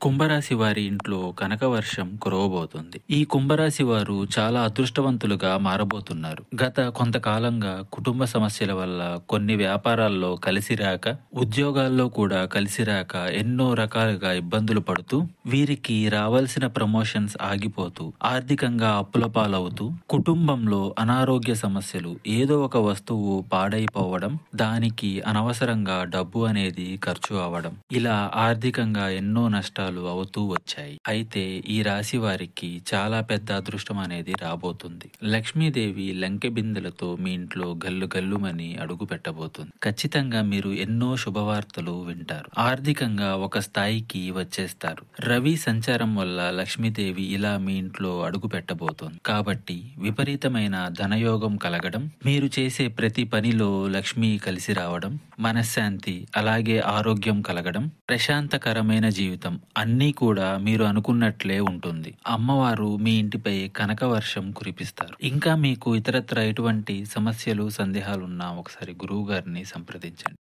కుంభరాశి వారి ఇంట్లో కనకవర్షం కురవబోతోంది. ఈ కుంభరాశి వారు చాలా అదృష్టవంతులుగా మారబోతున్నారు. గత కొంతకాలంగా కుటుంబ సమస్యల వల్ల కొన్ని వ్యాపారాల్లో కలిసిరాక, ఉద్యోగాల్లో కూడా కలిసిరాక ఎన్నో రకాలుగా ఇబ్బందులు పడుతూ, వీరికి రావాల్సిన ప్రమోషన్స్ ఆగిపోతూ, ఆర్థికంగా అప్పుల పాలవుతూ, కుటుంబంలో అనారోగ్య సమస్యలు, ఏదో ఒక వస్తువు పాడైపోవడం, దానికి అనవసరంగా డబ్బు అనేది ఖర్చు అవ్వడం, ఇలా ఆర్థికంగా ఎన్నో నష్టాలు అవుతూ వచ్చాయి. అయితే ఈ రాశి వారికి చాలా పెద్ద అదృష్టం అనేది రాబోతుంది. లక్ష్మీదేవి లంకె బిందెలతో మీ ఇంట్లో గల్లు గల్లుమని అడుగు పెట్టబోతుంది. ఖచ్చితంగా మీరు ఎన్నో శుభవార్తలు వింటారు. ఆర్థికంగా ఒక స్థాయికి వచ్చేస్తారు. రవి సంచారం వల్ల లక్ష్మీదేవి ఇలా మీ ఇంట్లో అడుగు పెట్టబోతోంది. కాబట్టి విపరీతమైన ధనయోగం కలగడం, మీరు చేసే ప్రతి పనిలో లక్ష్మి కలిసి రావడం, మనశ్శాంతి, అలాగే ఆరోగ్యం కలగడం, ప్రశాంతకరమైన జీవితం అన్నీ కూడా మీరు అనుకున్నట్లే ఉంటుంది. అమ్మవారు మీ ఇంటిపై కనక వర్షం కురిపిస్తారు. ఇంకా మీకు ఇతరత్ర ఎటువంటి సమస్యలు, సందేహాలున్నా ఒకసారి గురువు గారిని సంప్రదించండి.